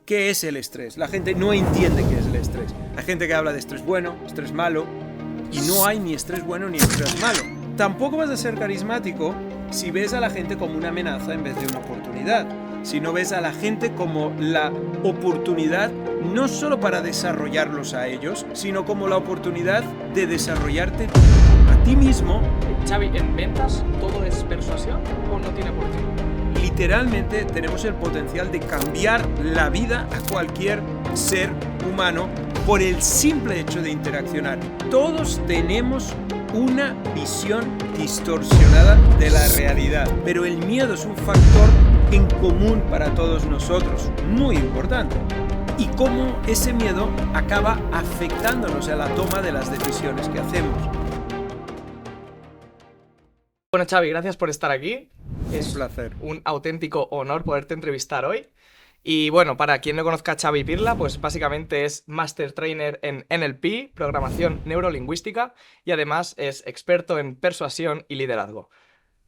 ¿qué es el estrés? La gente no entiende qué es el estrés. Hay gente que habla de estrés bueno, estrés malo, y no hay ni estrés bueno ni estrés malo. Tampoco vas a ser carismático si ves a la gente como una amenaza en vez de una oportunidad. Si no ves a la gente como la oportunidad no solo para desarrollarlos a ellos, sino como la oportunidad de desarrollarte a ti mismo. Xavi, ¿en ventas todo es persuasión o no tiene por qué? Literalmente tenemos el potencial de cambiar la vida a cualquier ser humano por el simple hecho de interaccionar. Todos tenemos una visión distorsionada de la realidad, pero el miedo es un factor en común para todos nosotros, muy importante. Y cómo ese miedo acaba afectándonos a la toma de las decisiones que hacemos. Bueno, Xavi, gracias por estar aquí. Es un placer. Un auténtico honor poderte entrevistar hoy. Y bueno, para quien no conozca a Xavi Pirla, pues básicamente es Master Trainer en NLP, programación neurolingüística, y además es experto en persuasión y liderazgo.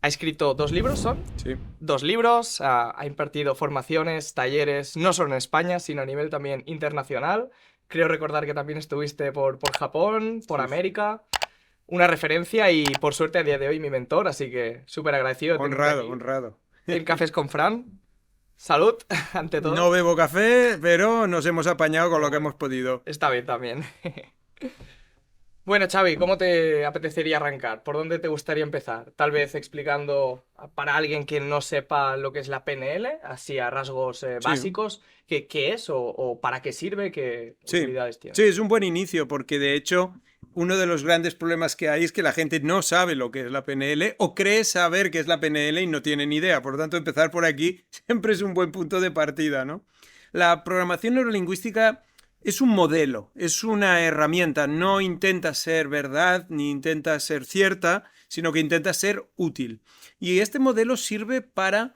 Ha escrito 2 libros, ¿son? Sí. 2 libros, ha impartido formaciones, talleres, no solo en España, sino a nivel también internacional. Creo recordar que también estuviste por Japón, por América. Una referencia y por suerte a día de hoy mi mentor, así que súper agradecido. Honrado. En Cafés con Fran. Salud, ante todo. No bebo café, pero nos hemos apañado con lo que hemos podido. Está bien también. Bueno, Xavi, ¿cómo te apetecería arrancar? ¿Por dónde te gustaría empezar? Tal vez explicando para alguien que no sepa lo que es la PNL, así a rasgos básicos, qué es o para qué sirve, qué utilidades tiene. Sí, es un buen inicio porque de hecho uno de los grandes problemas que hay es que la gente no sabe lo que es la PNL o cree saber qué es la PNL y no tiene ni idea. Por lo tanto, empezar por aquí siempre es un buen punto de partida, ¿no? La programación neurolingüística es un modelo, es una herramienta, no intenta ser verdad ni intenta ser cierta, sino que intenta ser útil. Y este modelo sirve para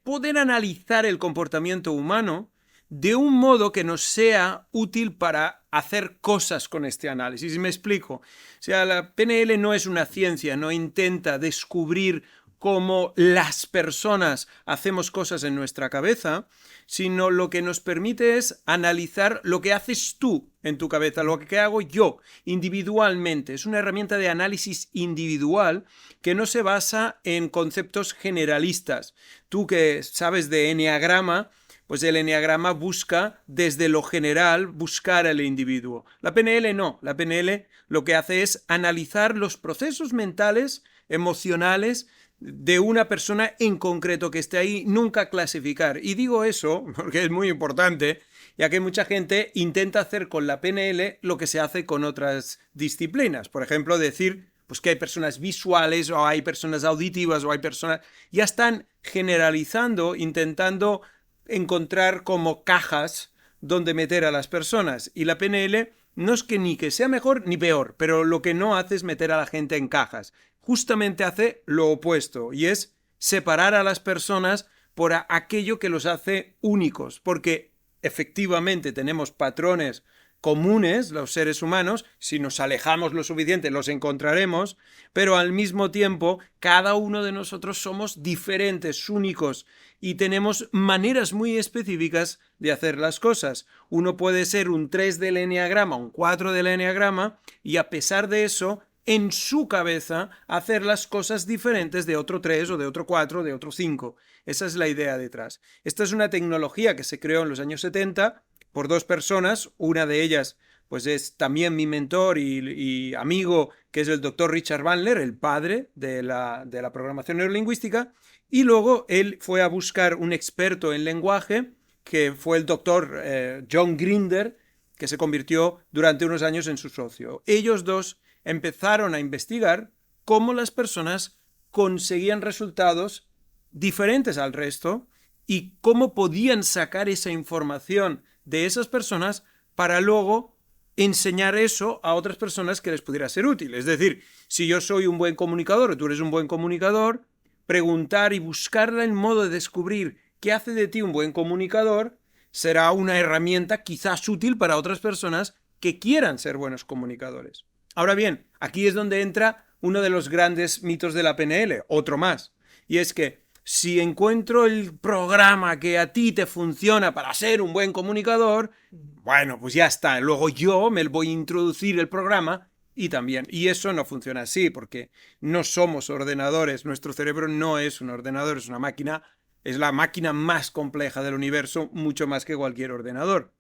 poder analizar el comportamiento humano de un modo que nos sea útil para hacer cosas con este análisis. Me explico. O sea, la PNL no es una ciencia, no intenta descubrir cómo las personas hacemos cosas en nuestra cabeza, sino lo que nos permite es analizar lo que haces tú en tu cabeza, lo que hago yo individualmente. Es una herramienta de análisis individual que no se basa en conceptos generalistas. Tú que sabes de eneagrama, pues el eneagrama busca desde lo general buscar al individuo. La PNL no. La PNL lo que hace es analizar los procesos mentales, emocionales, de una persona en concreto que esté ahí, nunca clasificar. Y digo eso porque es muy importante, ya que mucha gente intenta hacer con la PNL lo que se hace con otras disciplinas. Por ejemplo, decir pues que hay personas visuales o hay personas auditivas o hay personas... Ya están generalizando, intentando encontrar como cajas donde meter a las personas. Y la PNL no es que ni que sea mejor ni peor, pero lo que no hace es meter a la gente en cajas. Justamente hace lo opuesto y es separar a las personas por aquello que los hace únicos, porque efectivamente tenemos patrones comunes, los seres humanos, si nos alejamos lo suficiente los encontraremos, pero al mismo tiempo cada uno de nosotros somos diferentes, únicos y tenemos maneras muy específicas de hacer las cosas. Uno puede ser un 3 del eneagrama, un 4 del eneagrama y a pesar de eso en su cabeza hacer las cosas diferentes de otro 3 o de otro 4 o de otro 5. Esa es la idea detrás. Esta es una tecnología que se creó en los años 70 por 2 personas. Una de ellas pues es también mi mentor y amigo, que es el doctor Richard Bandler, el padre de la programación neurolingüística. Y luego él fue a buscar un experto en lenguaje, que fue el doctor John Grinder, que se convirtió durante unos años en su socio. Ellos dos empezaron a investigar cómo las personas conseguían resultados diferentes al resto y cómo podían sacar esa información de esas personas para luego enseñar eso a otras personas que les pudiera ser útil. Es decir, si yo soy un buen comunicador o tú eres un buen comunicador, preguntar y buscar el modo de descubrir qué hace de ti un buen comunicador será una herramienta quizás útil para otras personas que quieran ser buenos comunicadores. Ahora bien, aquí es donde entra uno de los grandes mitos de la PNL, otro más, y es que si encuentro el programa que a ti te funciona para ser un buen comunicador, bueno, pues ya está. Luego yo me voy a introducir el programa y también. Y eso no funciona así, porque no somos ordenadores. Nuestro cerebro no es un ordenador, es una máquina. Es la máquina más compleja del universo, mucho más que cualquier ordenador.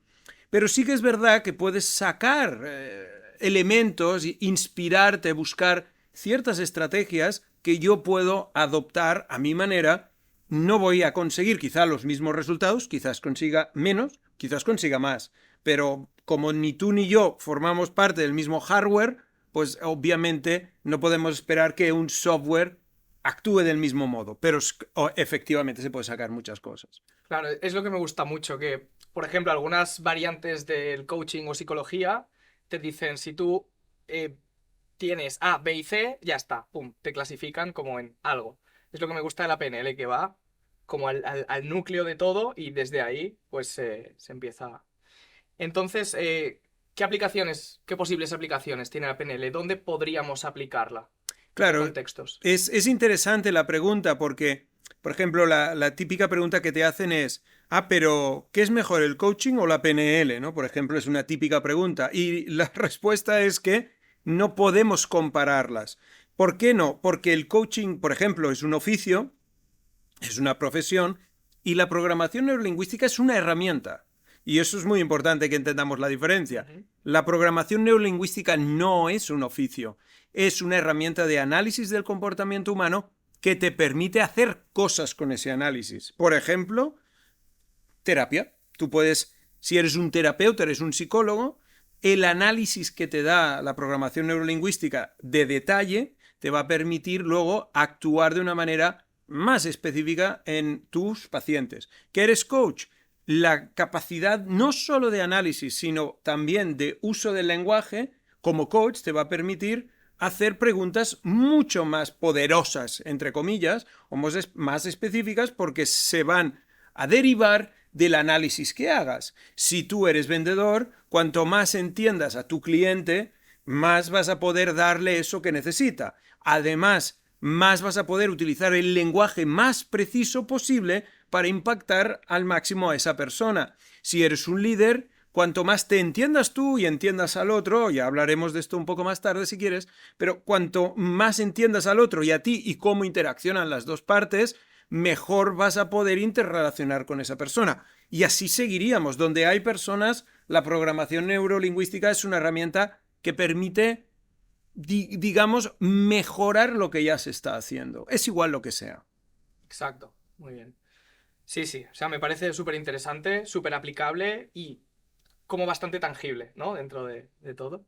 Pero sí que es verdad que puedes sacar elementos, inspirarte, buscar ciertas estrategias que yo puedo adoptar a mi manera. No voy a conseguir quizá los mismos resultados, quizás consiga menos, quizás consiga más, pero como ni tú ni yo formamos parte del mismo hardware, pues obviamente no podemos esperar que un software actúe del mismo modo, pero efectivamente se puede sacar muchas cosas. Claro, es lo que me gusta mucho, que, por ejemplo, algunas variantes del coaching o psicología te dicen, si tú tienes A, B y C, ya está, pum, te clasifican como en algo. Es lo que me gusta de la PNL, que va como al núcleo de todo y desde ahí, pues se empieza. Entonces, ¿qué aplicaciones, qué posibles aplicaciones tiene la PNL? ¿Dónde podríamos aplicarla? ¿En qué Claro, contextos? es interesante la pregunta porque, por ejemplo, la típica pregunta que te hacen es, pero ¿qué es mejor, el coaching o la PNL? ¿No? Por ejemplo, es una típica pregunta. Y la respuesta es que no podemos compararlas. ¿Por qué no? Porque el coaching, por ejemplo, es un oficio, es una profesión, y la programación neurolingüística es una herramienta. Y eso es muy importante que entendamos la diferencia. La programación neurolingüística no es un oficio, es una herramienta de análisis del comportamiento humano que te permite hacer cosas con ese análisis. Por ejemplo, terapia. Tú puedes, si eres un terapeuta, eres un psicólogo, el análisis que te da la programación neurolingüística de detalle te va a permitir luego actuar de una manera más específica en tus pacientes. ¿Qué eres coach? La capacidad no solo de análisis, sino también de uso del lenguaje, como coach te va a permitir hacer preguntas mucho más poderosas, entre comillas, o más específicas, porque se van a derivar del análisis que hagas. Si tú eres vendedor, cuanto más entiendas a tu cliente, más vas a poder darle eso que necesita. Además, más vas a poder utilizar el lenguaje más preciso posible para impactar al máximo a esa persona. Si eres un líder, cuanto más te entiendas tú y entiendas al otro, ya hablaremos de esto un poco más tarde si quieres, pero cuanto más entiendas al otro y a ti y cómo interaccionan las dos partes, mejor vas a poder interrelacionar con esa persona. Y así seguiríamos. Donde hay personas, la programación neurolingüística es una herramienta que permite, digamos, mejorar lo que ya se está haciendo. Es igual lo que sea. Exacto, muy bien. Sí, sí, o sea, me parece súper interesante, súper aplicable y como bastante tangible, ¿no? Dentro de todo.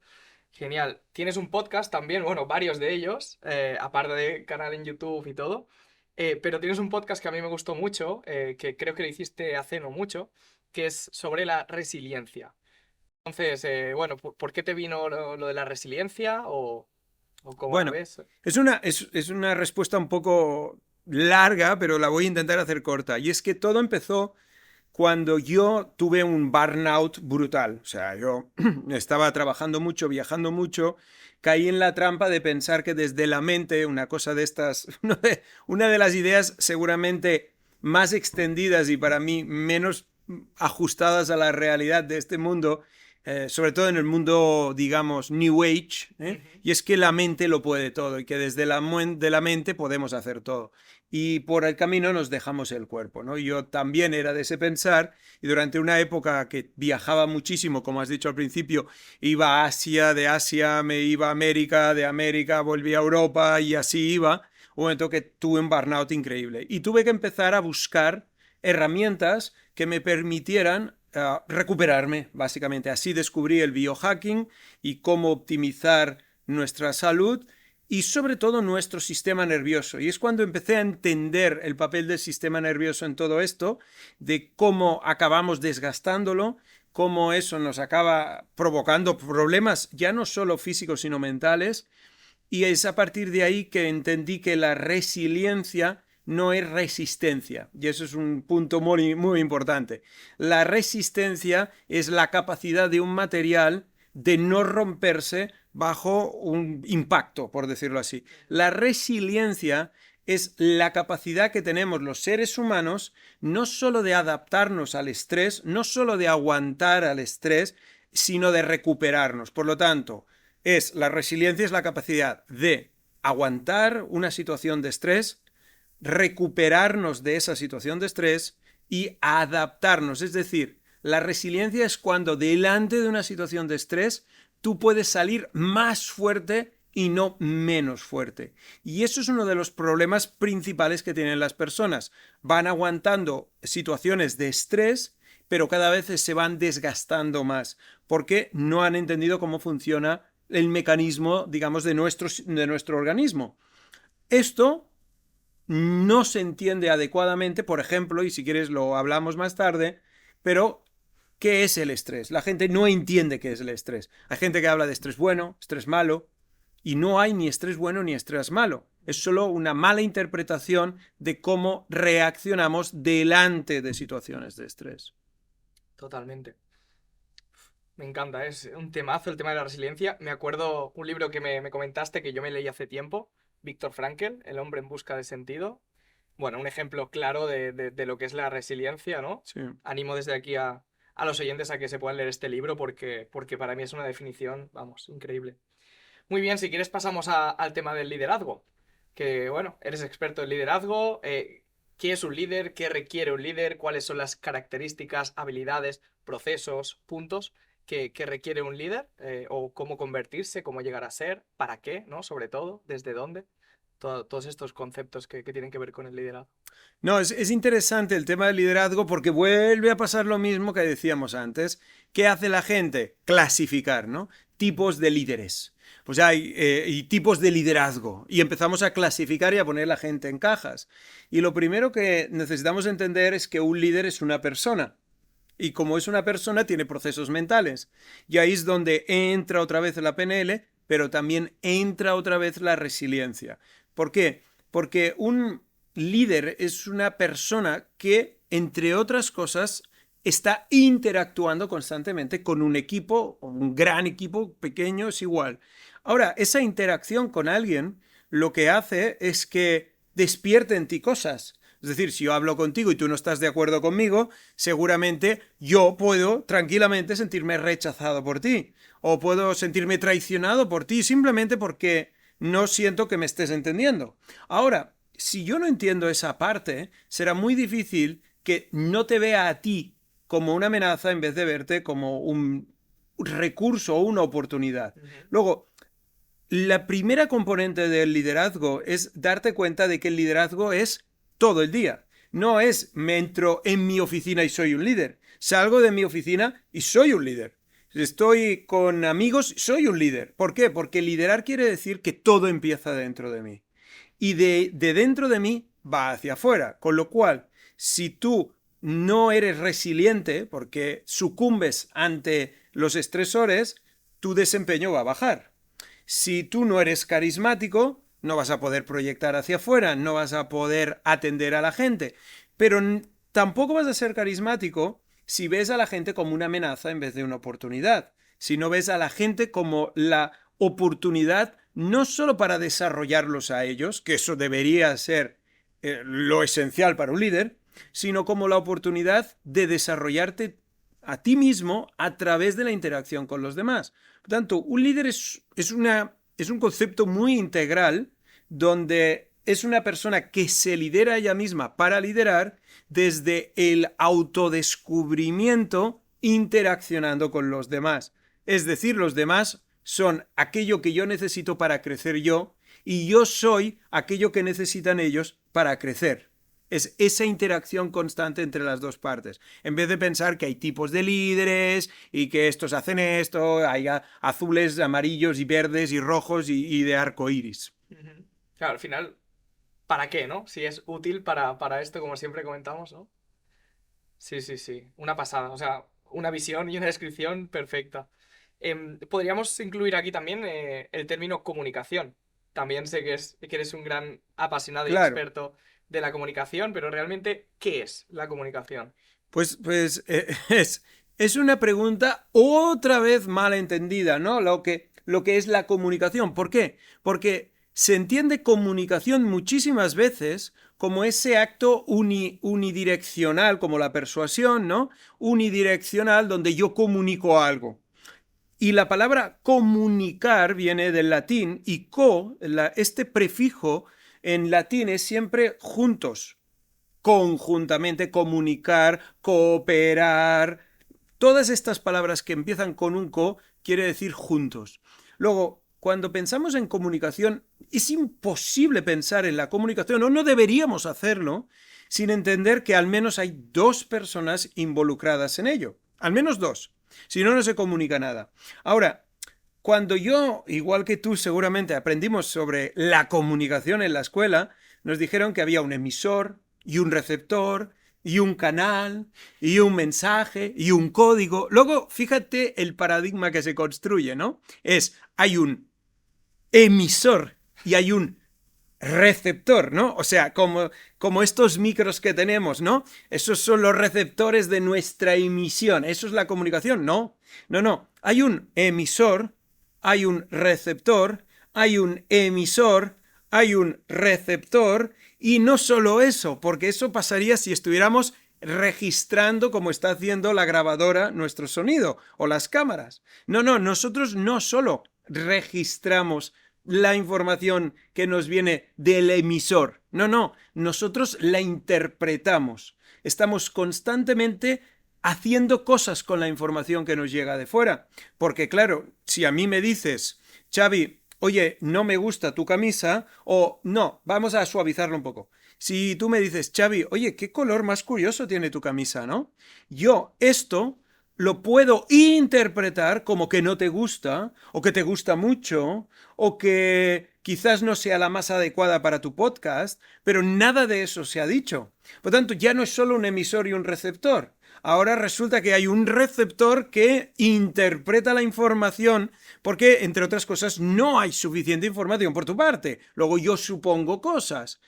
Genial. Tienes un podcast también, bueno, varios de ellos, aparte de canal en YouTube y todo, pero tienes un podcast que a mí me gustó mucho, que creo que lo hiciste hace no mucho, que es sobre la resiliencia. Entonces, bueno, ¿por qué te vino lo de la resiliencia o cómo lo Bueno, ves? es una respuesta un poco larga, pero la voy a intentar hacer corta. Y es que todo empezó cuando yo tuve un burnout brutal. O sea, yo estaba trabajando mucho, viajando mucho, caí en la trampa de pensar que desde la mente, una cosa de estas, una de las ideas seguramente más extendidas y para mí menos ajustadas a la realidad de este mundo, sobre todo en el mundo, digamos, New Age, y es que la mente lo puede todo y que desde de la mente podemos hacer todo. Y por el camino nos dejamos el cuerpo, ¿no? Yo también era de ese pensar y durante una época que viajaba muchísimo, como has dicho al principio, iba a Asia, de Asia me iba a América, de América volví a Europa y así iba, un momento que tuve un burnout increíble y tuve que empezar a buscar herramientas que me permitieran recuperarme, básicamente. Así descubrí el biohacking y cómo optimizar nuestra salud y sobre todo nuestro sistema nervioso. Y es cuando empecé a entender el papel del sistema nervioso en todo esto, de cómo acabamos desgastándolo, cómo eso nos acaba provocando problemas ya no solo físicos, sino mentales. Y es a partir de ahí que entendí que la resiliencia no es resistencia. Y eso es un punto muy, muy importante. La resistencia es la capacidad de un material de no romperse bajo un impacto, por decirlo así. La resiliencia es la capacidad que tenemos los seres humanos no solo de adaptarnos al estrés, no solo de aguantar al estrés, sino de recuperarnos. Por lo tanto, la resiliencia es la capacidad de aguantar una situación de estrés, recuperarnos de esa situación de estrés y adaptarnos. Es decir, la resiliencia es cuando delante de una situación de estrés tú puedes salir más fuerte y no menos fuerte. Y eso es uno de los problemas principales que tienen las personas. Van aguantando situaciones de estrés, pero cada vez se van desgastando más porque no han entendido cómo funciona el mecanismo, digamos, de nuestro organismo. Esto no se entiende adecuadamente, por ejemplo, y si quieres lo hablamos más tarde, pero ¿qué es el estrés? La gente no entiende qué es el estrés. Hay gente que habla de estrés bueno, estrés malo, y no hay ni estrés bueno ni estrés malo. Es solo una mala interpretación de cómo reaccionamos delante de situaciones de estrés. Totalmente. Me encanta, es un temazo el tema de la resiliencia. Me acuerdo un libro que me comentaste que yo me leí hace tiempo, Viktor Frankl, El hombre en busca de sentido. Bueno, un ejemplo claro de lo que es la resiliencia, ¿no? Sí. Animo desde aquí a los oyentes a que se puedan leer este libro porque para mí es una definición, vamos, increíble. Muy bien, si quieres pasamos al tema del liderazgo. Que bueno, eres experto en liderazgo. ¿Qué es un líder? ¿Qué requiere un líder? ¿Cuáles son las características, habilidades, procesos, puntos que requiere un líder? ¿O cómo convertirse? ¿Cómo llegar a ser? ¿Para qué? ¿No? Sobre todo, ¿desde dónde? Todos estos conceptos que tienen que ver con el liderazgo. No, es interesante el tema del liderazgo porque vuelve a pasar lo mismo que decíamos antes. ¿Qué hace la gente? Clasificar, ¿no? Tipos de líderes. Pues hay y tipos de liderazgo. Y empezamos a clasificar y a poner la gente en cajas. Y lo primero que necesitamos entender es que un líder es una persona. Y como es una persona, tiene procesos mentales. Y ahí es donde entra otra vez la PNL, pero también entra otra vez la resiliencia. ¿Por qué? Porque un líder es una persona que, entre otras cosas, está interactuando constantemente con un equipo, un gran equipo, pequeño, es igual. Ahora, esa interacción con alguien lo que hace es que despierte en ti cosas. Es decir, si yo hablo contigo y tú no estás de acuerdo conmigo, seguramente yo puedo tranquilamente sentirme rechazado por ti. O puedo sentirme traicionado por ti simplemente porque no siento que me estés entendiendo. Ahora, si yo no entiendo esa parte, será muy difícil que no te vea a ti como una amenaza en vez de verte como un recurso o una oportunidad. Luego, la primera componente del liderazgo es darte cuenta de que el liderazgo es todo el día. No es me entro en mi oficina y soy un líder. Salgo de mi oficina y soy un líder. Estoy con amigos, soy un líder. ¿Por qué? Porque liderar quiere decir que todo empieza dentro de mí. Y de dentro de mí va hacia afuera. Con lo cual, si tú no eres resiliente porque sucumbes ante los estresores, tu desempeño va a bajar. Si tú no eres carismático, no vas a poder proyectar hacia afuera, no vas a poder atender a la gente. Pero tampoco vas a ser carismático si ves a la gente como una amenaza en vez de una oportunidad. Si no ves a la gente como la oportunidad no solo para desarrollarlos a ellos, que eso debería ser lo esencial para un líder, sino como la oportunidad de desarrollarte a ti mismo a través de la interacción con los demás. Por tanto, un líder es un concepto muy integral donde es una persona que se lidera ella misma para liderar desde el autodescubrimiento interaccionando con los demás. Es decir, los demás son aquello que yo necesito para crecer yo y yo soy aquello que necesitan ellos para crecer. Es esa interacción constante entre las dos partes. En vez de pensar que hay tipos de líderes y que estos hacen esto, hay azules, amarillos y verdes y rojos y de arco iris. Claro, al final, ¿para qué, no? Si es útil para esto, como siempre comentamos, ¿no? Sí, sí, sí. Una pasada. O sea, una visión y una descripción perfecta. Podríamos incluir aquí también el término comunicación. También sé que eres un gran apasionado y Claro. experto de la comunicación, pero realmente, ¿qué es la comunicación? Pues es una pregunta otra vez mal entendida, ¿no? Lo que es la comunicación. ¿Por qué? Porque se entiende comunicación muchísimas veces como ese acto unidireccional, como la persuasión, ¿no? Unidireccional, donde yo comunico algo. Y la palabra comunicar viene del latín y este prefijo en latín es siempre juntos, conjuntamente, comunicar, cooperar. Todas estas palabras que empiezan con un quiere decir juntos. Luego, cuando pensamos en comunicación, es imposible pensar en la comunicación, o no deberíamos hacerlo, sin entender que al menos hay dos personas involucradas en ello. Al menos dos. Si no, no se comunica nada. Ahora, cuando yo, igual que tú, seguramente aprendimos sobre la comunicación en la escuela, nos dijeron que había un emisor y un receptor y un canal y un mensaje y un código. Luego, fíjate el paradigma que se construye, ¿no? Hay un emisor y hay un receptor, ¿no? O sea, como estos micros que tenemos, ¿no? Esos son los receptores de nuestra emisión. ¿Eso es la comunicación? No. Hay un emisor, hay un receptor, hay un emisor, hay un receptor, y no solo eso, porque eso pasaría si estuviéramos registrando como está haciendo la grabadora nuestro sonido o las cámaras. Nosotros no solo registramos la información que nos viene del emisor. Nosotros la interpretamos. Estamos constantemente haciendo cosas con la información que nos llega de fuera. Porque claro, si a mí me dices, Xavi, oye, no me gusta tu camisa, o no, vamos a suavizarlo un poco. Si tú me dices, Xavi, oye, qué color más curioso tiene tu camisa, ¿no? Yo esto lo puedo interpretar como que no te gusta, o que te gusta mucho, o que quizás no sea la más adecuada para tu podcast, pero nada de eso se ha dicho. Por tanto, ya no es solo un emisor y un receptor. Ahora resulta que hay un receptor que interpreta la información porque, entre otras cosas, no hay suficiente información por tu parte. Luego yo supongo cosas.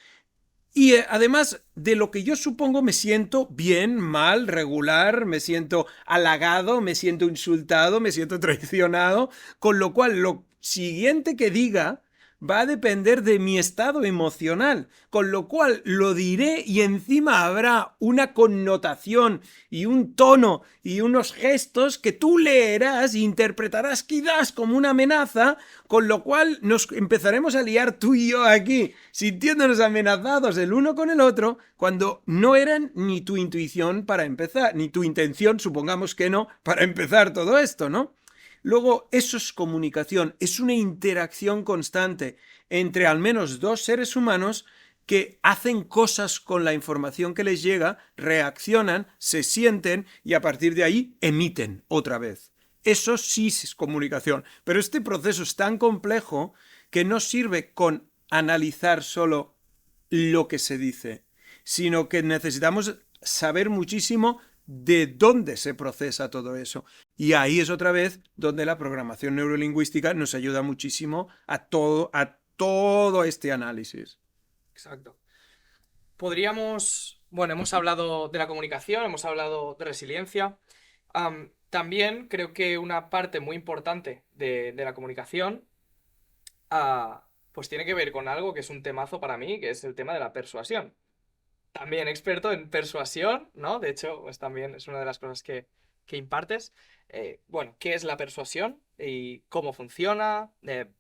Y además de lo que yo supongo, me siento bien, mal, regular, me siento halagado, me siento insultado, me siento traicionado, con lo cual lo siguiente que diga va a depender de mi estado emocional, con lo cual lo diré y encima habrá una connotación y un tono y unos gestos que tú leerás e interpretarás quizás como una amenaza, con lo cual nos empezaremos a liar tú y yo aquí, sintiéndonos amenazados el uno con el otro, cuando no eran ni tu intuición para empezar, ni tu intención, supongamos que no, para empezar todo esto, ¿no? Luego, eso es comunicación, es una interacción constante entre al menos dos seres humanos que hacen cosas con la información que les llega, reaccionan, se sienten y a partir de ahí emiten otra vez. Eso sí es comunicación, pero este proceso es tan complejo que no sirve con analizar solo lo que se dice, sino que necesitamos saber muchísimo de dónde se procesa todo eso. Y ahí es otra vez donde la programación neurolingüística nos ayuda muchísimo a todo este análisis. Exacto. Hemos hablado de la comunicación, hemos hablado de resiliencia. También creo que una parte muy importante de la comunicación pues tiene que ver con algo que es un temazo para mí, que es el tema de la persuasión. También experto en persuasión, ¿no? De hecho, pues también es una de las cosas que impartes. ¿Qué es la persuasión y cómo funciona?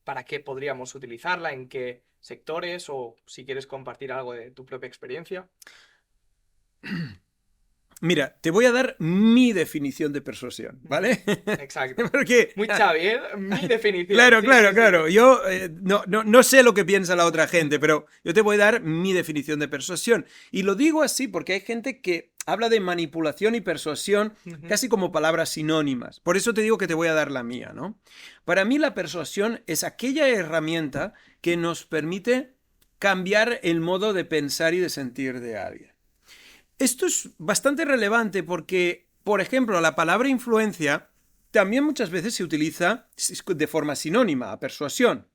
¿Para qué podríamos utilizarla? ¿En qué sectores? O si quieres compartir algo de tu propia experiencia. Mira, te voy a dar mi definición de persuasión, ¿vale? Exacto. Porque, muy Xavi, ¿eh? Mi definición. Claro. Yo no sé lo que piensa la otra gente, pero yo te voy a dar mi definición de persuasión. Y lo digo así porque hay gente que habla de manipulación y persuasión casi como palabras sinónimas. Por eso te digo que te voy a dar la mía, ¿no? Para mí la persuasión es aquella herramienta que nos permite cambiar el modo de pensar y de sentir de alguien. Esto es bastante relevante porque, por ejemplo, la palabra influencia también muchas veces se utiliza de forma sinónima a persuasión.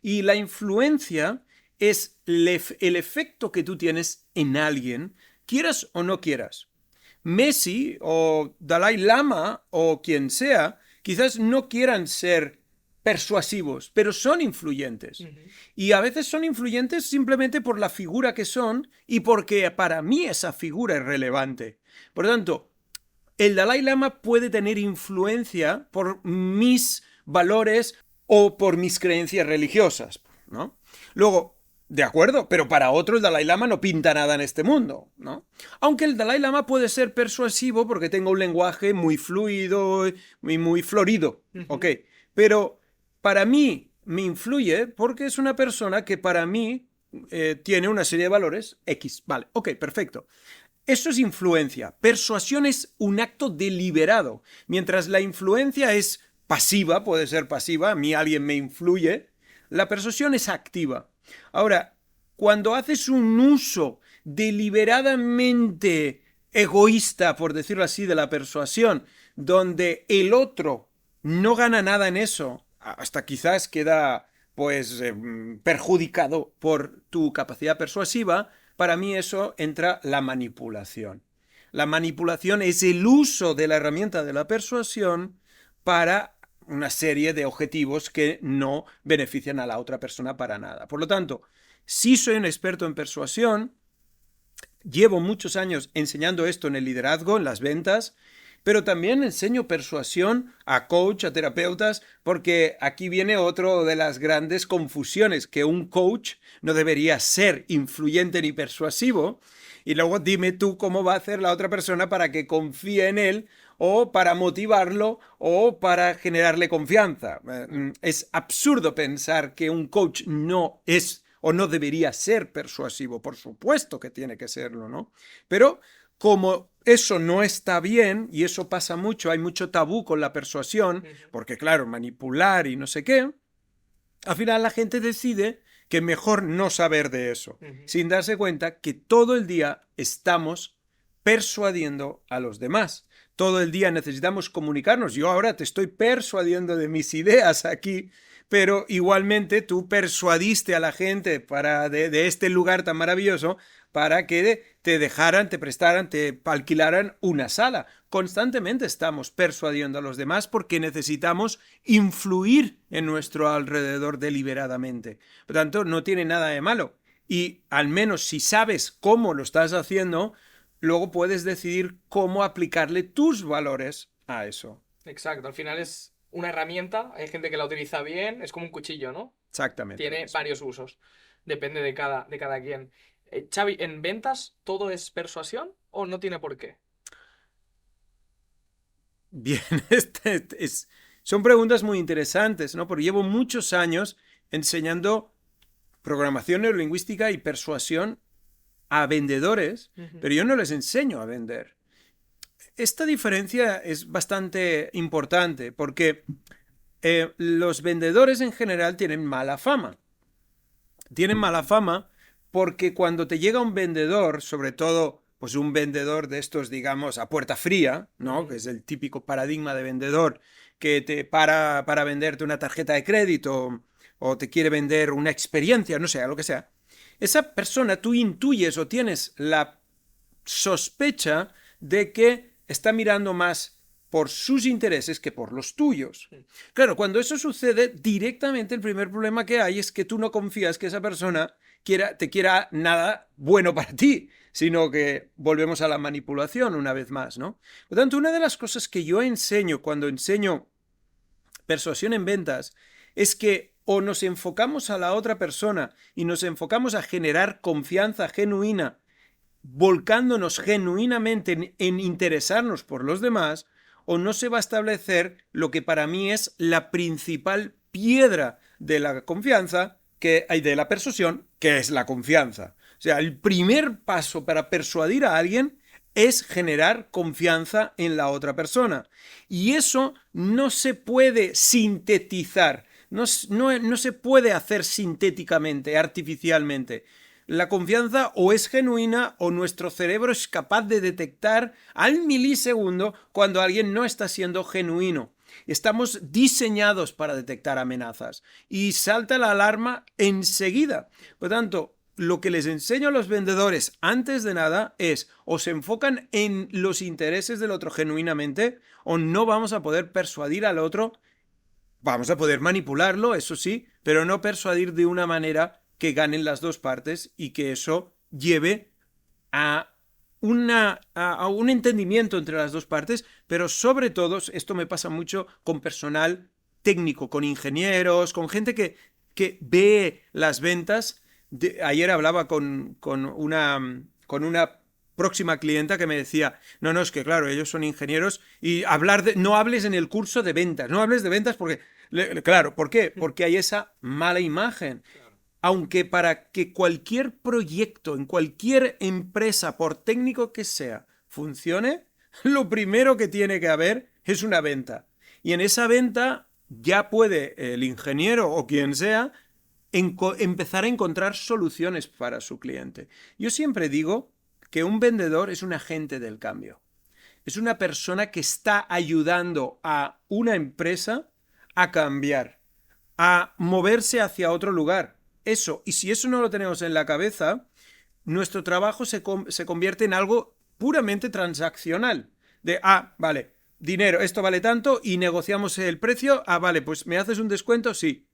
Y la influencia es el efecto que tú tienes en alguien, quieras o no quieras. Messi o Dalai Lama o quien sea, quizás no quieran ser persuasivos, pero son influyentes. Y a veces son influyentes simplemente por la figura que son y porque para mí esa figura es relevante. Por lo tanto, el Dalai Lama puede tener influencia por mis valores o por mis creencias religiosas, ¿no? Luego, de acuerdo, pero para otro el Dalai Lama no pinta nada en este mundo, ¿no? Aunque el Dalai Lama puede ser persuasivo porque tenga un lenguaje muy fluido y muy florido, ¿ok? Pero para mí me influye porque es una persona que para mí tiene una serie de valores X, vale, ok, perfecto. Eso es influencia. Persuasión es un acto deliberado, mientras la influencia es pasiva, puede ser pasiva, a mí alguien me influye, la persuasión es activa. Ahora, cuando haces un uso deliberadamente egoísta, por decirlo así, de la persuasión, donde el otro no gana nada en eso, hasta quizás queda pues perjudicado por tu capacidad persuasiva, para mí eso entra la manipulación. La manipulación es el uso de la herramienta de la persuasión para una serie de objetivos que no benefician a la otra persona para nada. Por lo tanto, sí soy un experto en persuasión, llevo muchos años enseñando esto en el liderazgo, en las ventas, pero también enseño persuasión a coach, a terapeutas, porque aquí viene otro de las grandes confusiones, que un coach no debería ser influyente ni persuasivo, y luego dime tú cómo va a hacer la otra persona para que confíe en él, o para motivarlo, o para generarle confianza. Es absurdo pensar que un coach no es o no debería ser persuasivo. Por supuesto que tiene que serlo, ¿no? Pero como eso no está bien, y eso pasa mucho, hay mucho tabú con la persuasión, porque claro, manipular y no sé qué, al final la gente decide que mejor no saber de eso, sin darse cuenta que todo el día estamos persuadiendo a los demás. Todo el día necesitamos comunicarnos. Yo ahora te estoy persuadiendo de mis ideas aquí, pero igualmente tú persuadiste a la gente de este lugar tan maravilloso para que te dejaran, te prestaran, te alquilaran una sala. Constantemente estamos persuadiendo a los demás porque necesitamos influir en nuestro alrededor deliberadamente. Por lo tanto, no tiene nada de malo. Y al menos si sabes cómo lo estás haciendo, luego puedes decidir cómo aplicarle tus valores a eso. Exacto, al final es una herramienta, hay gente que la utiliza bien, es como un cuchillo, ¿no? Exactamente. Tiene varios usos, depende de cada quien. Xavi, ¿en ventas todo es persuasión o no tiene por qué? Bien, son preguntas muy interesantes, ¿no? Porque llevo muchos años enseñando programación neurolingüística y persuasión a vendedores, pero yo no les enseño a vender. Esta diferencia es bastante importante porque los vendedores en general tienen mala fama. Tienen mala fama porque cuando te llega un vendedor, sobre todo pues un vendedor de estos, digamos, a puerta fría, ¿no? Que es el típico paradigma de vendedor que te para venderte una tarjeta de crédito o te quiere vender una experiencia, no sé, lo que sea. Esa persona tú intuyes o tienes la sospecha de que está mirando más por sus intereses que por los tuyos. Claro, cuando eso sucede, directamente el primer problema que hay es que tú no confías que esa persona te quiera nada bueno para ti, sino que volvemos a la manipulación una vez más, ¿no? Por lo tanto, una de las cosas que yo enseño cuando enseño persuasión en ventas es que o nos enfocamos a la otra persona y nos enfocamos a generar confianza genuina, volcándonos genuinamente en interesarnos por los demás, o no se va a establecer lo que para mí es la principal piedra de la confianza, que hay de la persuasión, que es la confianza. O sea, el primer paso para persuadir a alguien es generar confianza en la otra persona. Y eso no se puede sintetizar, no se puede hacer sintéticamente, artificialmente. La confianza o es genuina o nuestro cerebro es capaz de detectar al milisegundo cuando alguien no está siendo genuino. Estamos diseñados para detectar amenazas y salta la alarma enseguida. Por tanto, lo que les enseño a los vendedores antes de nada es o se enfocan en los intereses del otro genuinamente o no vamos a poder persuadir al otro Vamos a poder manipularlo, eso sí, pero no persuadir de una manera que ganen las dos partes y que eso lleve a a un entendimiento entre las dos partes, pero sobre todo, esto me pasa mucho con personal técnico, con ingenieros, con gente que ve las ventas. Ayer hablaba con una próxima clienta que me decía, no, no, es que claro, ellos son ingenieros y no hables en el curso de ventas, no hables de ventas porque, claro, ¿por qué? Porque hay esa mala imagen. Aunque para que cualquier proyecto en cualquier empresa, por técnico que sea, funcione, lo primero que tiene que haber es una venta. Y en esa venta ya puede el ingeniero o quien sea empezar a encontrar soluciones para su cliente. Yo siempre digo que un vendedor es un agente del cambio. Es una persona que está ayudando a una empresa a cambiar, a moverse hacia otro lugar. Eso, y si eso no lo tenemos en la cabeza, nuestro trabajo se convierte en algo puramente transaccional. De, vale, dinero, esto vale tanto y negociamos el precio. Vale, pues me haces un descuento, sí.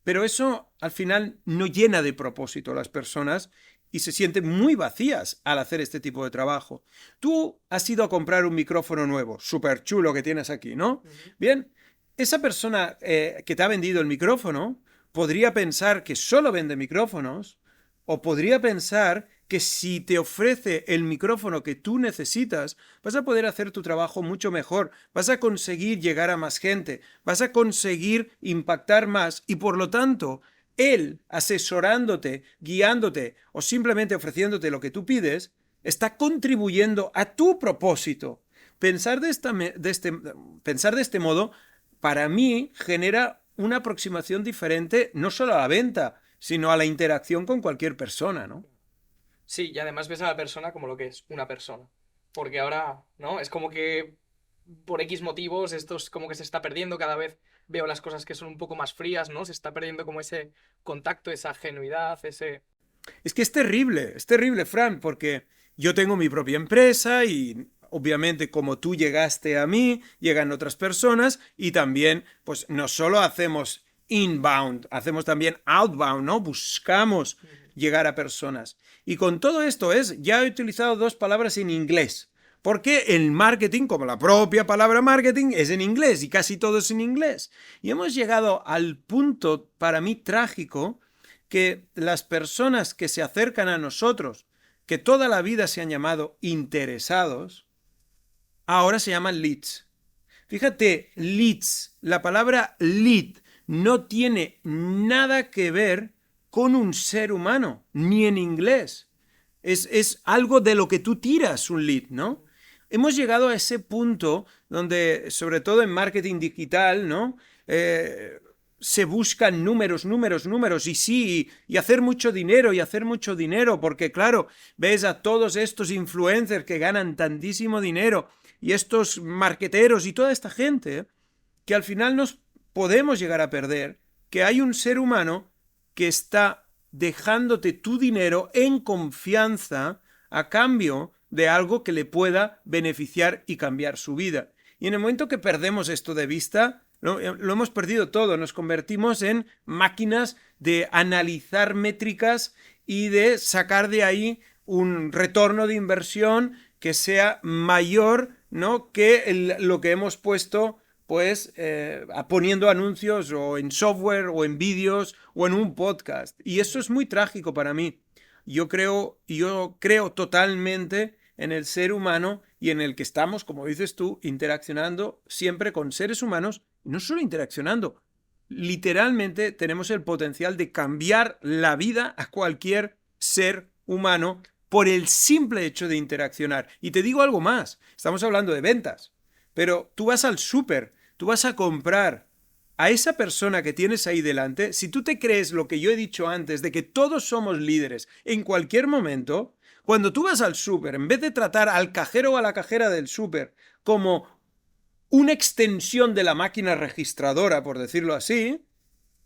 Pero eso al final no llena de propósito a las personas y se sienten muy vacías al hacer este tipo de trabajo. Tú has ido a comprar un micrófono nuevo, súper chulo que tienes aquí, ¿no? Bien, esa persona que te ha vendido el micrófono podría pensar que solo vende micrófonos o podría pensar que si te ofrece el micrófono que tú necesitas, vas a poder hacer tu trabajo mucho mejor, vas a conseguir llegar a más gente, vas a conseguir impactar más y por lo tanto, él asesorándote, guiándote o simplemente ofreciéndote lo que tú pides, está contribuyendo a tu propósito. Pensar de este modo, para mí, genera una aproximación diferente no solo a la venta, sino a la interacción con cualquier persona, ¿no? Sí, y además ves a la persona como lo que es, una persona. Porque ahora, ¿no? Es como que por X motivos esto es como que se está perdiendo. Cada vez veo las cosas que son un poco más frías, ¿no? Se está perdiendo como ese contacto, esa genuidad, ese... Es terrible, Fran, porque yo tengo mi propia empresa y obviamente como tú llegaste a mí, llegan otras personas y también, pues no solo hacemos inbound, hacemos también outbound, ¿no? Buscamos llegar a personas. Y con todo esto ya he utilizado dos palabras en inglés, porque el marketing, como la propia palabra marketing, es en inglés y casi todo es en inglés. Y hemos llegado al punto, para mí, trágico, que las personas que se acercan a nosotros, que toda la vida se han llamado interesados, ahora se llaman leads. Fíjate, leads, la palabra lead no tiene nada que ver con un ser humano, ni en inglés. Es algo de lo que tú tiras un lead, ¿no? Hemos llegado a ese punto donde, sobre todo en marketing digital, ¿no? Se buscan números, números, números, y sí, y hacer mucho dinero, porque claro, ves a todos estos influencers que ganan tantísimo dinero, y estos marqueteros y toda esta gente, que al final nos podemos llegar a perder, que hay un ser humano que está dejándote tu dinero en confianza a cambio de algo que le pueda beneficiar y cambiar su vida. Y en el momento que perdemos esto de vista, lo hemos perdido todo, nos convertimos en máquinas de analizar métricas y de sacar de ahí un retorno de inversión que sea mayor, ¿no?, que lo que hemos puesto pues poniendo anuncios o en software o en vídeos o en un podcast. Y eso es muy trágico para mí. Yo creo totalmente en el ser humano y en el que estamos, como dices tú, interaccionando siempre con seres humanos, no solo interaccionando, literalmente tenemos el potencial de cambiar la vida a cualquier ser humano por el simple hecho de interaccionar. Y te digo algo más, estamos hablando de ventas, pero tú vas al súper, tú vas a comprar a esa persona que tienes ahí delante, si tú te crees lo que yo he dicho antes, de que todos somos líderes en cualquier momento, cuando tú vas al súper, en vez de tratar al cajero o a la cajera del súper como una extensión de la máquina registradora, por decirlo así,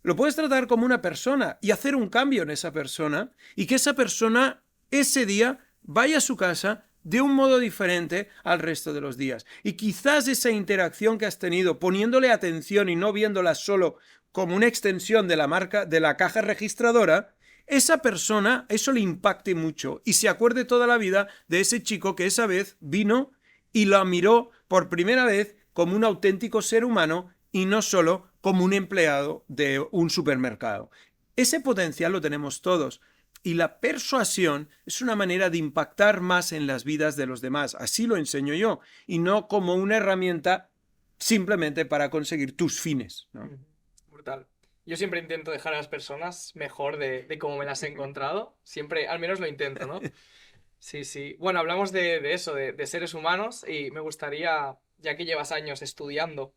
lo puedes tratar como una persona y hacer un cambio en esa persona y que esa persona ese día vaya a su casa, de un modo diferente al resto de los días. Y quizás esa interacción que has tenido, poniéndole atención y no viéndola solo como una extensión de la caja registradora, esa persona, eso le impacte mucho y se acuerde toda la vida de ese chico que esa vez vino y lo miró por primera vez como un auténtico ser humano y no solo como un empleado de un supermercado. Ese potencial lo tenemos todos. Y la persuasión es una manera de impactar más en las vidas de los demás. Así lo enseño yo. Y no como una herramienta simplemente para conseguir tus fines, ¿no? Brutal. Yo siempre intento dejar a las personas mejor de cómo me las he encontrado. Siempre, al menos lo intento, ¿no? Sí, sí. Bueno, hablamos de eso, de seres humanos, y me gustaría, ya que llevas años estudiando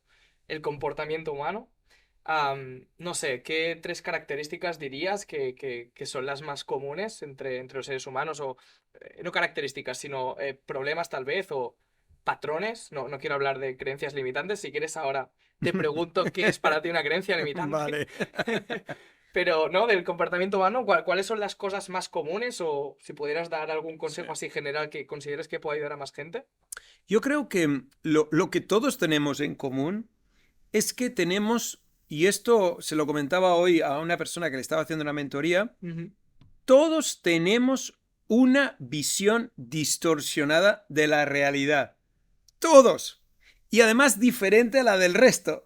el comportamiento humano, no sé, ¿qué tres características dirías que son las más comunes entre los seres humanos? O no características, sino problemas tal vez, o patrones. No quiero hablar de creencias limitantes. Si quieres ahora te pregunto qué es para ti una creencia limitante. Vale. Pero, ¿no? Del comportamiento humano, ¿cuáles son las cosas más comunes? O si pudieras dar algún consejo así general que consideres que pueda ayudar a más gente. Yo creo que lo que todos tenemos en común es que tenemos, y esto se lo comentaba hoy a una persona que le estaba haciendo una mentoría, todos tenemos una visión distorsionada de la realidad. Todos. Y además diferente a la del resto.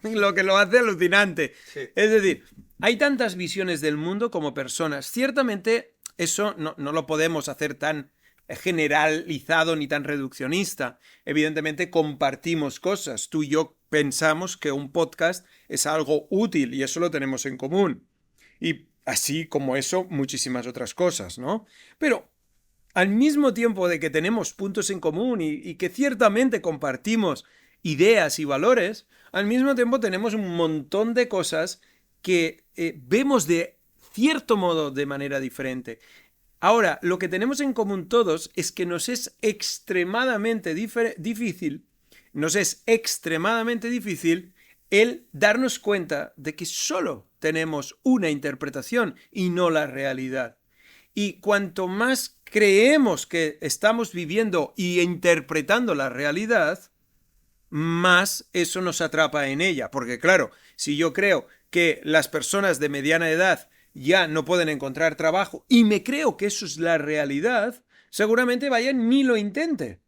Lo que lo hace alucinante. Sí. Es decir, hay tantas visiones del mundo como personas. Ciertamente eso no lo podemos hacer tan generalizado ni tan reduccionista. Evidentemente compartimos cosas. Tú y yo pensamos que un podcast es algo útil y eso lo tenemos en común. Y así como eso, muchísimas otras cosas, ¿no? Pero al mismo tiempo de que tenemos puntos en común y que ciertamente compartimos ideas y valores, al mismo tiempo tenemos un montón de cosas que vemos de cierto modo de manera diferente. Ahora, lo que tenemos en común todos es que nos es extremadamente difícil el darnos cuenta de que solo tenemos una interpretación y no la realidad. Y cuanto más creemos que estamos viviendo y interpretando la realidad, más eso nos atrapa en ella. Porque claro, si yo creo que las personas de mediana edad ya no pueden encontrar trabajo y me creo que eso es la realidad, seguramente vaya ni lo intente.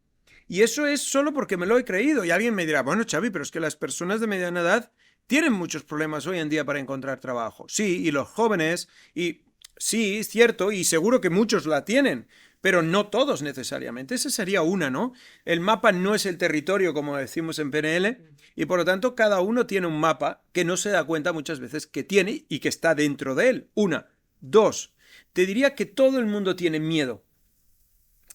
Y eso es solo porque me lo he creído. Y alguien me dirá, bueno, Xavi, pero es que las personas de mediana edad tienen muchos problemas hoy en día para encontrar trabajo. Sí, y los jóvenes, y sí, es cierto, y seguro que muchos la tienen, pero no todos necesariamente. Esa sería una, ¿no? El mapa no es el territorio, como decimos en PNL, y por lo tanto cada uno tiene un mapa que no se da cuenta muchas veces que tiene y que está dentro de él. Una. Dos, te diría que todo el mundo tiene miedo.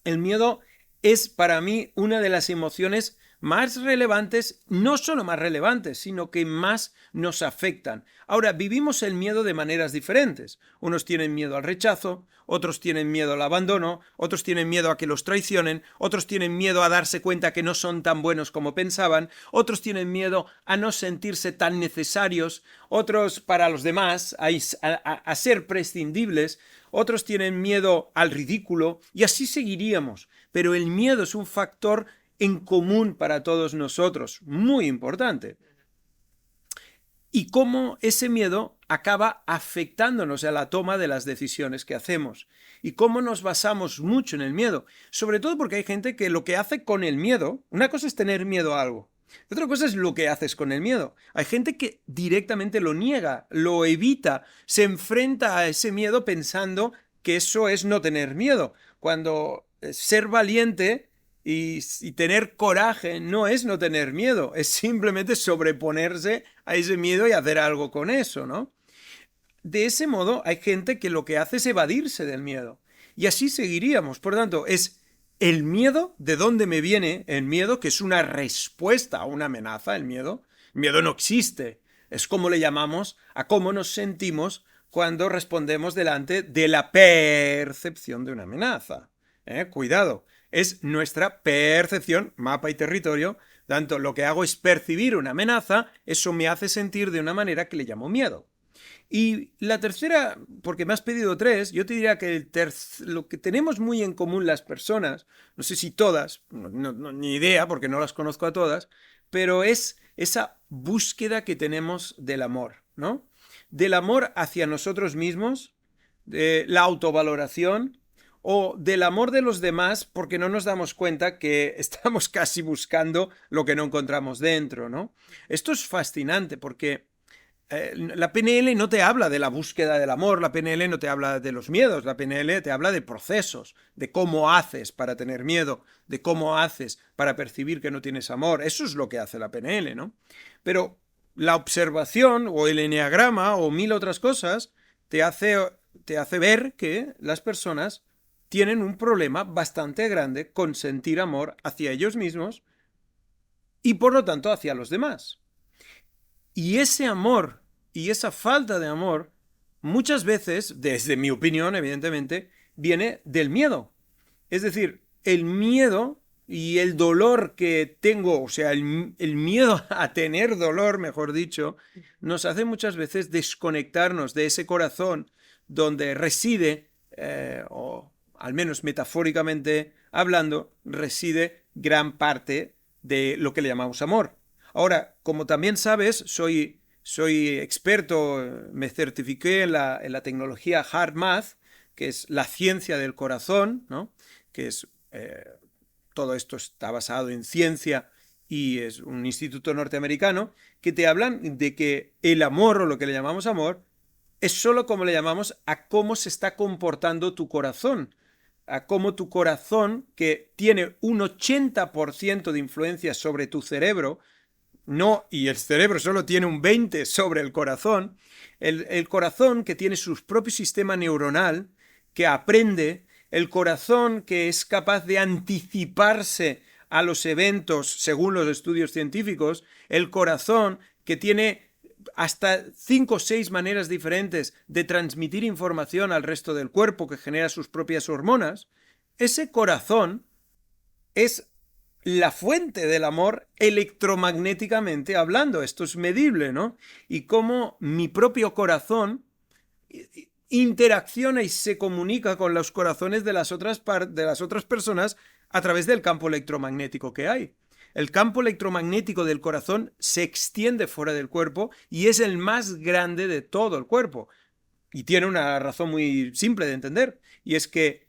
El miedo es para mí una de las emociones más relevantes, no solo más relevantes, sino que más nos afectan. Ahora, vivimos el miedo de maneras diferentes. Unos tienen miedo al rechazo, otros tienen miedo al abandono, otros tienen miedo a que los traicionen, otros tienen miedo a darse cuenta que no son tan buenos como pensaban, otros tienen miedo a no sentirse tan necesarios, otros para los demás a ser prescindibles, otros tienen miedo al ridículo y así seguiríamos. Pero el miedo es un factor en común para todos nosotros, muy importante. Y cómo ese miedo acaba afectándonos a la toma de las decisiones que hacemos. Y cómo nos basamos mucho en el miedo. Sobre todo porque hay gente que lo que hace con el miedo, una cosa es tener miedo a algo, otra cosa es lo que haces con el miedo. Hay gente que directamente lo niega, lo evita, se enfrenta a ese miedo pensando que eso es no tener miedo. Cuando ser valiente y tener coraje no es no tener miedo, es simplemente sobreponerse a ese miedo y hacer algo con eso, ¿no? De ese modo hay gente que lo que hace es evadirse del miedo. Y así seguiríamos. Por tanto, es el miedo, ¿de dónde me viene el miedo? Que es una respuesta a una amenaza, el miedo. El miedo no existe. Es como le llamamos a cómo nos sentimos cuando respondemos delante de la percepción de una amenaza. Cuidado, es nuestra percepción, mapa y territorio. Tanto lo que hago es percibir una amenaza, eso me hace sentir de una manera que le llamo miedo. Y la tercera, porque me has pedido tres, yo te diría que lo que tenemos muy en común las personas, no sé si todas, ni idea porque no las conozco a todas, pero es esa búsqueda que tenemos del amor, ¿no? Del amor hacia nosotros mismos, de la autovaloración o del amor de los demás porque no nos damos cuenta que estamos casi buscando lo que no encontramos dentro, ¿no? Esto es fascinante porque la PNL no te habla de la búsqueda del amor, la PNL no te habla de los miedos, la PNL te habla de procesos, de cómo haces para tener miedo, de cómo haces para percibir que no tienes amor. Eso es lo que hace la PNL, ¿no? Pero la observación o el eneagrama o mil otras cosas te hace ver que las personas tienen un problema bastante grande con sentir amor hacia ellos mismos y por lo tanto hacia los demás. Y ese amor y esa falta de amor, muchas veces, desde mi opinión, evidentemente, viene del miedo. Es decir, el miedo y el dolor que tengo, o sea, el miedo a tener dolor, mejor dicho, nos hace muchas veces desconectarnos de ese corazón donde reside, o al menos metafóricamente hablando, reside gran parte de lo que le llamamos amor. Ahora, como también sabes, soy experto, me certifiqué en la tecnología Hard Math, que es la ciencia del corazón, ¿no? Que es, todo esto está basado en ciencia y es un instituto norteamericano, que te hablan de que el amor, o lo que le llamamos amor, es solo como le llamamos a cómo se está comportando tu corazón, a cómo tu corazón, que tiene un 80% de influencia sobre tu cerebro, no, y el cerebro solo tiene un 20 sobre el corazón, el corazón que tiene su propio sistema neuronal, que aprende, el corazón que es capaz de anticiparse a los eventos según los estudios científicos, el corazón que tiene hasta 5 o 6 maneras diferentes de transmitir información al resto del cuerpo, que genera sus propias hormonas, ese corazón es la fuente del amor electromagnéticamente hablando. Esto es medible, ¿no? Y cómo mi propio corazón interacciona y se comunica con los corazones de las otras personas a través del campo electromagnético que hay. El campo electromagnético del corazón se extiende fuera del cuerpo y es el más grande de todo el cuerpo. Y tiene una razón muy simple de entender, y es que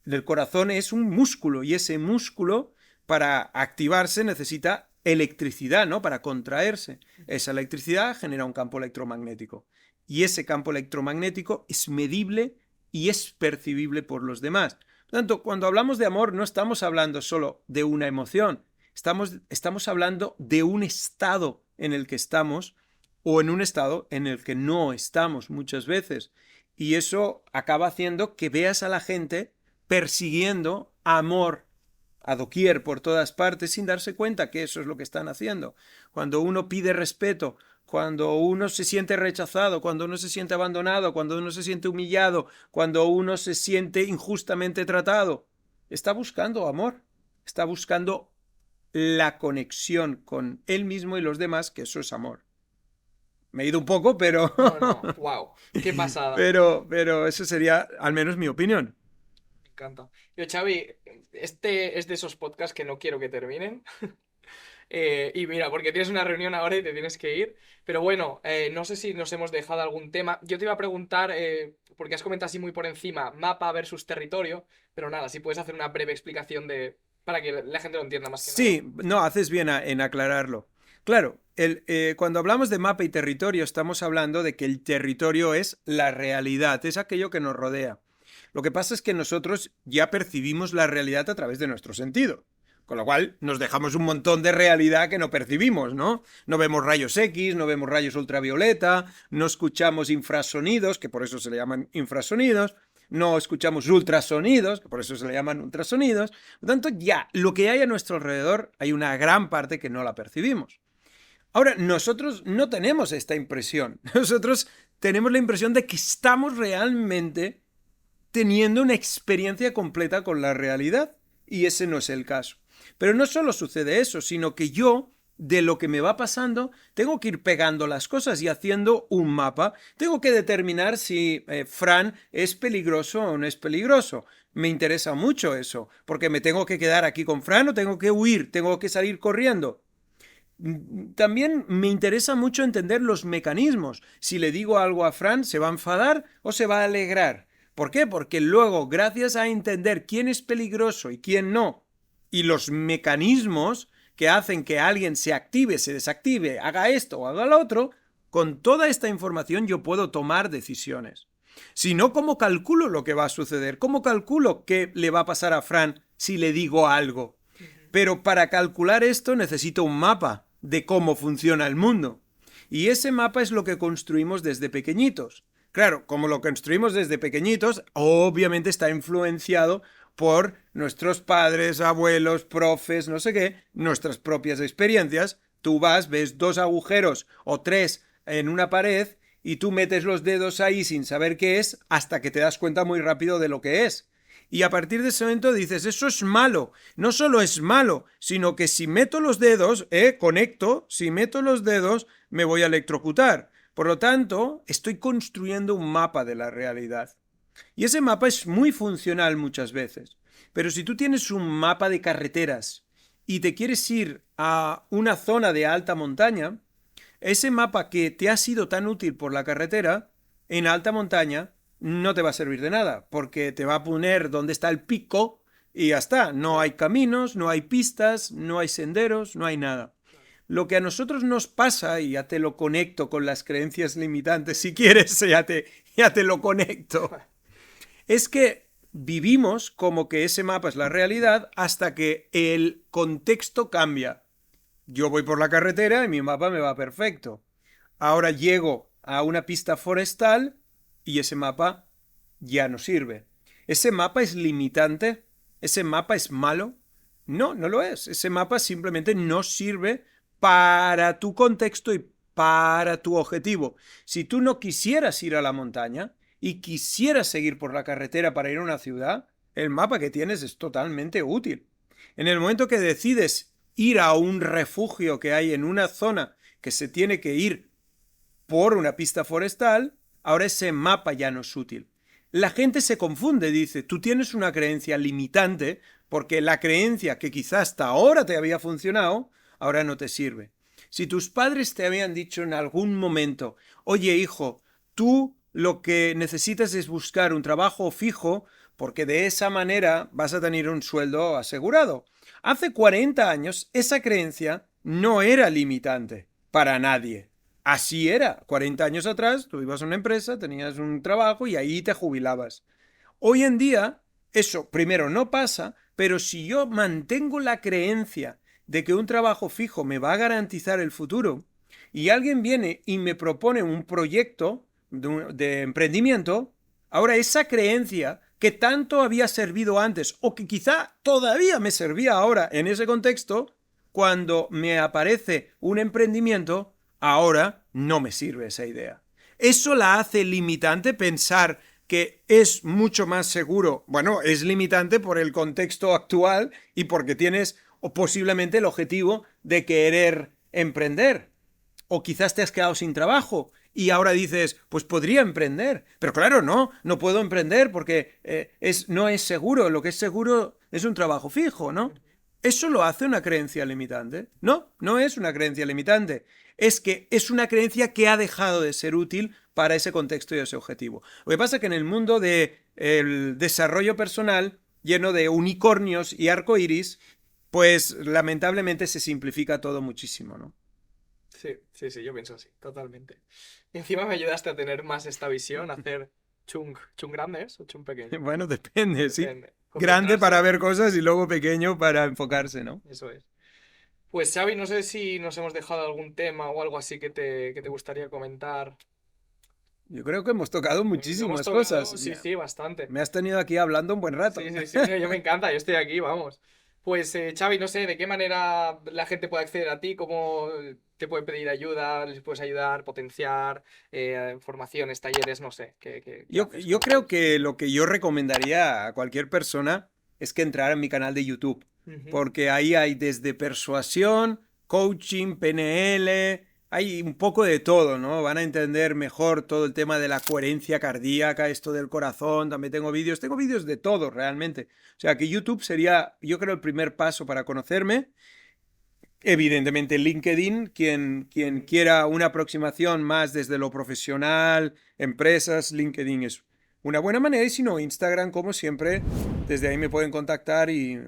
el corazón es un músculo, y ese músculo, para activarse, necesita electricidad, ¿no? Para contraerse. Esa electricidad genera un campo electromagnético. Y ese campo electromagnético es medible y es percibible por los demás. Por tanto, cuando hablamos de amor, no estamos hablando solo de una emoción. Estamos hablando de un estado en el que estamos, o en un estado en el que no estamos muchas veces. Y eso acaba haciendo que veas a la gente persiguiendo amor a doquier por todas partes sin darse cuenta que eso es lo que están haciendo. Cuando uno pide respeto, cuando uno se siente rechazado, cuando uno se siente abandonado, cuando uno se siente humillado, cuando uno se siente injustamente tratado, está buscando amor, está buscando la conexión con él mismo y los demás, que eso es amor. Me he ido un poco, pero... No, wow, qué pasada. pero eso sería al menos mi opinión. Me encanta. Yo, Xavi, este es de esos podcasts que no quiero que terminen. Y mira, porque tienes una reunión ahora y te tienes que ir. Pero bueno, no sé si nos hemos dejado algún tema. Yo te iba a preguntar, porque has comentado así muy por encima, mapa versus territorio. Pero nada, si puedes hacer una breve explicación para que la gente lo entienda más que nada. Sí, no, haces bien en aclararlo. Claro, cuando hablamos de mapa y territorio, estamos hablando de que el territorio es la realidad, es aquello que nos rodea. Lo que pasa es que nosotros ya percibimos la realidad a través de nuestro sentido. Con lo cual nos dejamos un montón de realidad que no percibimos, ¿no? No vemos rayos X, no vemos rayos ultravioleta, no escuchamos infrasonidos, que por eso se le llaman infrasonidos, no escuchamos ultrasonidos, que por eso se le llaman ultrasonidos. Por lo tanto, ya, lo que hay a nuestro alrededor, hay una gran parte que no la percibimos. Ahora, nosotros no tenemos esta impresión. Nosotros tenemos la impresión de que estamos realmente teniendo una experiencia completa con la realidad, y ese no es el caso. Pero no solo sucede eso, sino que yo de lo que me va pasando, tengo que ir pegando las cosas y haciendo un mapa. Tengo que determinar si Fran es peligroso o no es peligroso. Me interesa mucho eso, porque me tengo que quedar aquí con Fran o tengo que huir, tengo que salir corriendo. También me interesa mucho entender los mecanismos. Si le digo algo a Fran, ¿se va a enfadar o se va a alegrar? ¿Por qué? Porque luego, gracias a entender quién es peligroso y quién no, y los mecanismos que hacen que alguien se active, se desactive, haga esto o haga lo otro, con toda esta información yo puedo tomar decisiones. Si no, ¿cómo calculo lo que va a suceder? ¿Cómo calculo qué le va a pasar a Fran si le digo algo? Pero para calcular esto necesito un mapa de cómo funciona el mundo. Y ese mapa es lo que construimos desde pequeñitos. Claro, como lo construimos desde pequeñitos, obviamente está influenciado por nuestros padres, abuelos, profes, no sé qué, nuestras propias experiencias. Tú vas, ves 2 agujeros o 3 en una pared y tú metes los dedos ahí sin saber qué es hasta que te das cuenta muy rápido de lo que es. Y a partir de ese momento dices, eso es malo. No solo es malo, sino que si meto los dedos, conecto, si meto los dedos, me voy a electrocutar. Por lo tanto, estoy construyendo un mapa de la realidad. Y ese mapa es muy funcional muchas veces. Pero si tú tienes un mapa de carreteras y te quieres ir a una zona de alta montaña, ese mapa que te ha sido tan útil por la carretera, en alta montaña, no te va a servir de nada, porque te va a poner dónde está el pico y ya está. No hay caminos, no hay pistas, no hay senderos, no hay nada. Lo que a nosotros nos pasa, y ya te lo conecto con las creencias limitantes, si quieres, ya te lo conecto, es que vivimos como que ese mapa es la realidad hasta que el contexto cambia. Yo voy por la carretera y mi mapa me va perfecto. Ahora llego a una pista forestal y ese mapa ya no sirve. ¿Ese mapa es limitante? ¿Ese mapa es malo? No, no lo es. Ese mapa simplemente no sirve para tu contexto y para tu objetivo. Si tú no quisieras ir a la montaña y quisieras seguir por la carretera para ir a una ciudad, el mapa que tienes es totalmente útil. En el momento que decides ir a un refugio que hay en una zona que se tiene que ir por una pista forestal, ahora ese mapa ya no es útil. La gente se confunde, dice, tú tienes una creencia limitante porque la creencia que quizás hasta ahora te había funcionado, ahora no te sirve. Si tus padres te habían dicho en algún momento, oye hijo, tú lo que necesitas es buscar un trabajo fijo porque de esa manera vas a tener un sueldo asegurado. Hace 40 años esa creencia no era limitante para nadie. Así era. 40 años atrás tú ibas a una empresa, tenías un trabajo y ahí te jubilabas. Hoy en día eso primero no pasa, pero si yo mantengo la creencia de que un trabajo fijo me va a garantizar el futuro y alguien viene y me propone un proyecto de emprendimiento, ahora esa creencia que tanto había servido antes o que quizá todavía me servía ahora en ese contexto, cuando me aparece un emprendimiento, ahora no me sirve esa idea. Eso la hace limitante pensar que es mucho más seguro. Bueno, es limitante por el contexto actual y porque tienes o posiblemente el objetivo de querer emprender. O quizás te has quedado sin trabajo y ahora dices, pues podría emprender. Pero claro, no puedo emprender porque no es seguro. Lo que es seguro es un trabajo fijo, ¿no? ¿Eso lo hace una creencia limitante? No, no es una creencia limitante. Es que es una creencia que ha dejado de ser útil para ese contexto y ese objetivo. Lo que pasa es que en el mundo del desarrollo personal, lleno de unicornios y arcoíris, pues lamentablemente se simplifica todo muchísimo, ¿no? Sí, yo pienso así, totalmente. Y encima me ayudaste a tener más esta visión, a hacer chung grandes o chung pequeños. Bueno, depende, sí. Depende. Grande para ver cosas y luego pequeño para enfocarse, ¿no? Eso es. Pues Xavi, no sé si nos hemos dejado algún tema o algo así que te gustaría comentar. Yo creo que hemos tocado Hemos muchísimas tocado, cosas. sí, bastante. Me has tenido aquí hablando un buen rato. Sí, yo me encanta, yo estoy aquí, vamos. Pues Xavi, no sé, ¿de qué manera la gente puede acceder a ti? ¿Cómo te puede pedir ayuda? ¿Les puedes ayudar, potenciar, formaciones, talleres, no sé? ¿Qué Yo haces? creo que lo que yo recomendaría a cualquier persona es que entrara en mi canal de YouTube, Ujú. porque ahí hay desde persuasión, coaching, PNL, hay un poco de todo, ¿no? Van a entender mejor todo el tema de la coherencia cardíaca, esto del corazón, también tengo vídeos de todo realmente. O sea que YouTube sería, yo creo, el primer paso para conocerme. Evidentemente LinkedIn, quien quiera una aproximación más desde lo profesional, empresas, LinkedIn es una buena manera, y si no, Instagram, como siempre, desde ahí me pueden contactar y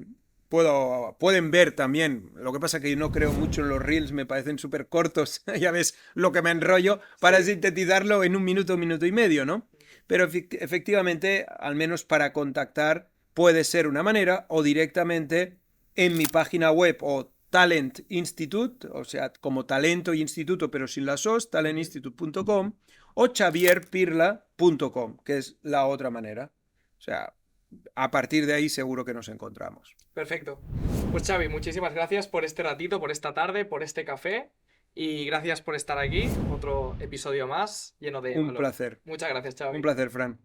pueden ver también. Lo que pasa es que yo no creo mucho en los reels, me parecen súper cortos, ya ves lo que me enrollo para Sí. sintetizarlo en un minuto y medio, ¿no? Pero efectivamente, al menos para contactar, puede ser una manera, o directamente en mi página web o Talent Institute, o sea, como talento y instituto, pero sin las os, talentinstitute.com o xavierpirla.com, que es la otra manera. O sea, a partir de ahí seguro que nos encontramos. Perfecto. Pues Xavi, muchísimas gracias por este ratito, por esta tarde, por este café y gracias por estar aquí. Otro episodio más lleno de Un valor. placer. Muchas gracias, Un Xavi. placer, Fran.